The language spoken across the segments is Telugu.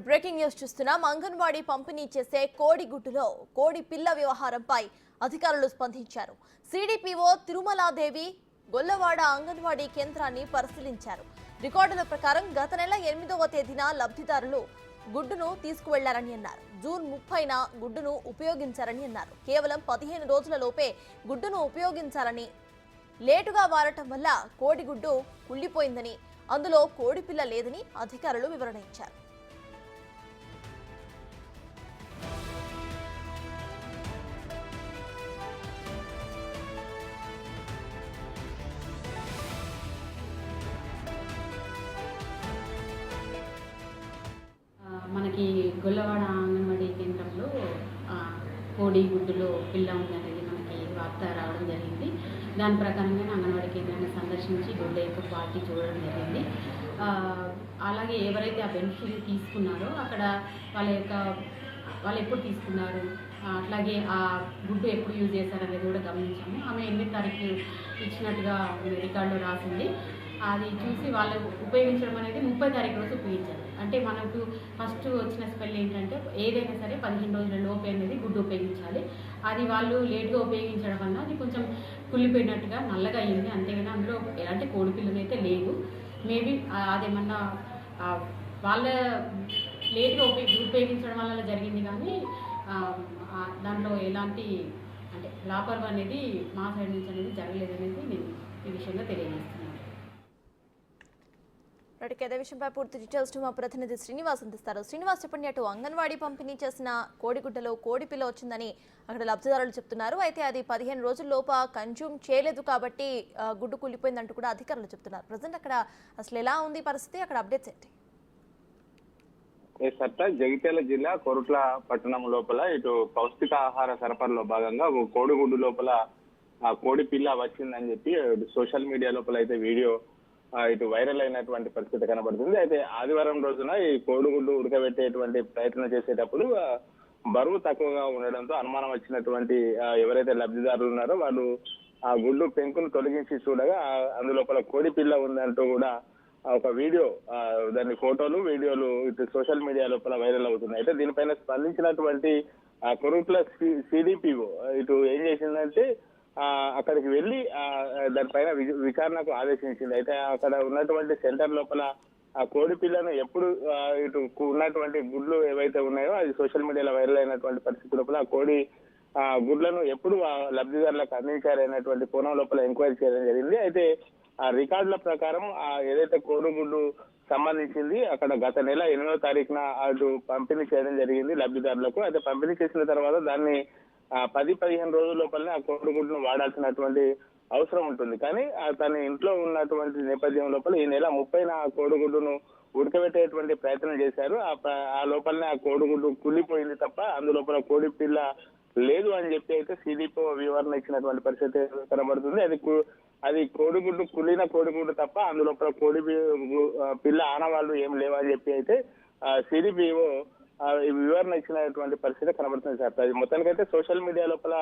బ్రేకింగ్ న్యూస్ చూస్తున్నాం. అంగన్వాడీ పంపిణీ చేసే కోడిగుడ్డులో కోడి పిల్ల వ్యవహారంపై అధికారులు స్పందించారు. సిడిపిఓ తిరుమలాదేవి గొల్లవాడ అంగన్వాడీ కేంద్రాన్ని పరిశీలించారు. రికార్డుల ప్రకారం గత నెల 8వ తేదీన లబ్ధిదారులు గుడ్డును తీసుకువెళ్లారని అన్నారు. జూన్ 30న గుడ్డును ఉపయోగించారని అన్నారు. కేవలం 15 రోజుల లోపే గుడ్డును ఉపయోగించాలని, లేటుగా వారటం వల్ల కోడిగుడ్డు కుళ్ళిపోయిందని, అందులో కోడిపిల్ల లేదని అధికారులు వివరణ ఇచ్చారు. మనకి గొల్లవాడ అంగన్వాడీ కేంద్రంలో కోడి గుడ్డులో పిల్ల ఉందనేది మనకి వార్త రావడం జరిగింది. దాని ప్రకారంగా అంగన్వాడీ కేంద్రాన్ని సందర్శించి గుడ్డ యొక్క క్వాలిటీ చూడడం జరిగింది. అలాగే ఎవరైతే ఆ బెనిఫిషరీ తీసుకున్నారో అక్కడ వాళ్ళు ఎప్పుడు తీసుకున్నారు, అట్లాగే ఆ గుడ్డు ఎప్పుడు యూజ్ చేశారనేది కూడా గమనించాము. ఆమె 8వ తారీఖు ఇచ్చినట్టుగా రికార్డులో రాసింది. అది చూసి వాళ్ళు ఉపయోగించడం అనేది 30వ తారీఖు రోజు ఉపయోగించారు. అంటే మనకు ఫస్ట్ వచ్చిన స్పెల్ ఏంటంటే ఏదైనా సరే 15 రోజుల లోపే అనేది గుడ్డు ఉపయోగించాలి. అది వాళ్ళు లేట్గా ఉపయోగించడం వల్ల అది కొంచెం కుళ్ళిపోయినట్టుగా నల్లగా అయ్యింది. అంతేగాని అందులో ఎలాంటి కోడి పిల్లలు అయితే లేదు. మేబీ అదేమన్నా వాళ్ళ లేట్గా ఉపయోగించడం వల్ల జరిగింది. కానీ దాంట్లో ఎలాంటి అంటే లాపర్వ అనేది మా సైడ్ నుంచి అనేది జరగలేదనేది నేను ఈ విషయంగా తెలియజేస్తున్నాను. ఇదే విషయంపై పూర్తి డీటెయిల్స్ మా ప్రతినిధి శ్రీనివాస్ అందిస్తారు. శ్రీనివాస్, చెప్పండి, అటు అంగన్వాడీ పంపిణీ చేసిన కోడిగుడ్డలో కోడి పిల్ల వచ్చిందని అక్కడ లబ్ధిదారులు చెప్తున్నారు. అయితే అది 15 రోజుల లోప కన్జ్యూమ్ చేయలేదు కాబట్టి గుడ్డు కూలిపోయిందంటూ కూడా అధికారులు చెప్తున్నారు. ప్రజెంట్ అక్కడ అసలు ఎలా ఉంది పరిస్థితి, అక్కడ అప్డేట్స్ ఏంటి? జగిత్యాల జిల్లా కొరుట్ల పట్టణం లోపల ఇటు పౌష్టిక ఆహార సరఫరాలో భాగంగా కోడిగుడ్డు లోపల కోడి పిల్ల వచ్చిందని చెప్పి సోషల్ మీడియా లోపల అయితే వీడియో ఇటు వైరల్ అయినటువంటి పరిస్థితి కనబడుతుంది. అయితే ఆదివారం రోజున ఈ కోడిగుడ్డు ఉడకబెట్టేటువంటి ప్రయత్నం చేసేటప్పుడు బరువు తక్కువగా ఉండడంతో అనుమానం వచ్చినటువంటి ఎవరైతే లబ్ధిదారులు ఉన్నారో వాళ్ళు ఆ గుడ్డు పెంకును తొలగించి చూడగా అందులోపల కోడి పిల్ల ఉందంటూ కూడా ఒక వీడియో, దాని ఫోటోలు వీడియోలు ఇటు సోషల్ మీడియా లోపల వైరల్ అవుతున్నాయి. అయితే దీనిపైన స్పందించినటువంటి కొరుట్ల సిడిపిఓ ఇటు ఏం చేసిందంటే అక్కడికి వెళ్లి దానిపైన విచారణకు ఆదేశించింది. అయితే అక్కడ ఉన్నటువంటి సెంటర్ లోపల ఆ కోడి పిల్లను ఎప్పుడు ఇటు ఉన్నటువంటి గుడ్లు ఏవైతే ఉన్నాయో అది సోషల్ మీడియాలో వైరల్ అయినటువంటి పరిస్థితి లోపల ఆ కోడి గుడ్లను ఎప్పుడు లబ్ధిదారులకు అందించారనేటువంటి కోణం లోపల ఎంక్వైరీ చేయడం జరిగింది. అయితే ఆ రికార్డుల ప్రకారం ఏదైతే కోడిగుడ్డు సంబంధించింది అక్కడ గత నెల 8వ తారీఖున అటు పంపిణీ చేయడం జరిగింది లబ్ధిదారులకు. అయితే పంపిణీ చేసిన తర్వాత దాన్ని 10-15 రోజుల లోపలనే ఆ కోడిగుడ్డును వాడాల్సినటువంటి అవసరం ఉంటుంది. కానీ తన ఇంట్లో ఉన్నటువంటి నేపథ్యం లోపల ఈ నెల 30న ఆ కోడిగుడ్డును ఉడకబెట్టేటువంటి ప్రయత్నం చేశారు. ఆ లోపలనే ఆ కోడిగుడ్డు కుళ్ళిపోయింది తప్ప అందులోపల కోడి పిల్ల లేదు అని చెప్పి అయితే సిడిపో వివరణ ఇచ్చినటువంటి పరిస్థితి కనబడుతుంది. అది కోడిగుడ్డు కుళ్ళిన కోడిగుడ్డు తప్ప అందులోపల కోడి పిల్ల ఆనవాళ్ళు ఏం లేవని చెప్పి అయితే సిడిపిఓ వివరణ ఇచ్చినటువంటి పరిస్థితి కనబడుతుంది సార్. అది మొత్తానికైతే సోషల్ మీడియా లోపల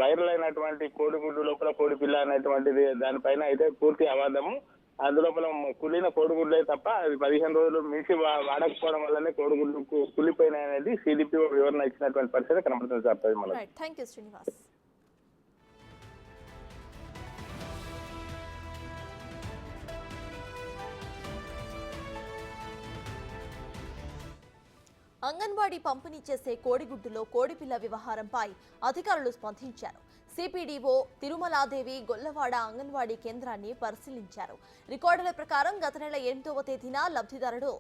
వైరల్ అయినటువంటి కోడిగుడ్డు లోపల కోడి పిల్ల అనేటువంటిది దానిపైన అయితే పూర్తి అవాదము. అందులోపల కుళ్ళిన కోడిగుడ్లే తప్ప అది 15 రోజులు మించి వాడకపోవడం వల్లనే కోడిగుడ్లు కుళ్ళిపోయినాయి అనేది సిడిపిఓ వివరణ ఇచ్చినటువంటి పరిస్థితి కనబడుతుంది sir. Thank you Srinivas. Anganwadi పంపిణీ చేసే కోడిగుడ్డులో కోడిపిల్ల వ్యవహారంపై అధికారులు స్పందించారు. సిపిడిఓ తిరుమలాదేవి గొల్లవాడ అంగన్వాడీ కేంద్రాన్ని పరిశీలించారు. రికార్డుల ప్రకారం గత నెల 8వ తేదీన లబ్ధిదారుడు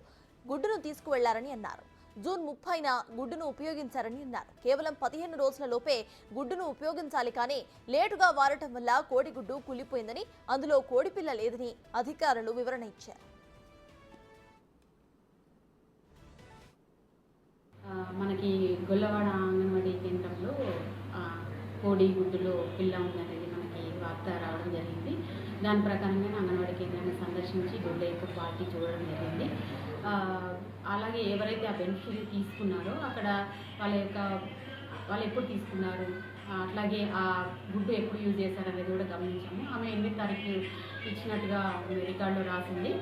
గుడ్డును తీసుకువెళ్లారని అన్నారు. జూన్ 30న గుడ్డును ఉపయోగించారని అన్నారు. కేవలం 15 రోజుల లోపే గుడ్డును ఉపయోగించాలి, కానీ లేటుగా వారటం వల్ల కోడిగుడ్డు కుళ్ళిపోయిందని, అందులో కోడిపిల్ల లేదని అధికారులు వివరణ ఇచ్చారు. మనకి గొల్లవాడ అంగన్వాడీ కేంద్రంలో కోడి గుడ్డులో పిల్ల ఉందనేది మనకి వార్త రావడం జరిగింది. దాని ప్రకారంగా అంగన్వాడీ కేంద్రాన్ని సందర్శించి గుడ్డ యొక్క క్వాలిటీ చూడడం జరిగింది. అలాగే ఎవరైతే ఆ బెనిఫిషరీ తీసుకున్నారో అక్కడ వాళ్ళు ఎప్పుడు తీసుకున్నారు, అట్లాగే ఆ గుడ్డు ఎప్పుడు యూజ్ చేశారనేది కూడా గమనించాము. ఆమె 8వ తారీఖు ఇచ్చినట్టుగా రికార్డులో రాసింది.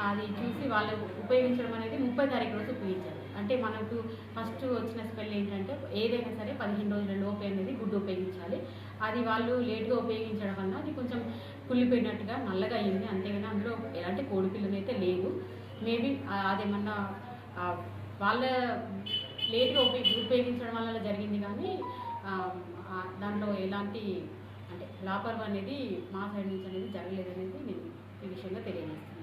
అది చూసి వాళ్ళు ఉపయోగించడం అనేది 30 తారీఖు రోజు ఉపయోగించారు. అంటే మనకు ఫస్ట్ వచ్చిన స్పెల్ ఏంటంటే ఏదైనా సరే 15 రోజుల లోపు అనేది గుడ్డు ఉపయోగించాలి. అది వాళ్ళు లేట్గా ఉపయోగించడం వల్ల అది కొంచెం కుళ్ళిపోయినట్టుగా నల్లగా అయ్యింది. అంతేగాని అందులో ఎలాంటి కోడి పిల్లనైతే లేదు. మేబీ అదేమన్నా వాళ్ళ లేట్గా ఉపయోగించడం వల్ల జరిగింది. కానీ దాంట్లో ఎలాంటి అంటే లాపర్వ అనేది మా సైడ్ నుంచి అనేది జరగలేదనేది నేను ఈ విషయంగా తెలియజేస్తాను.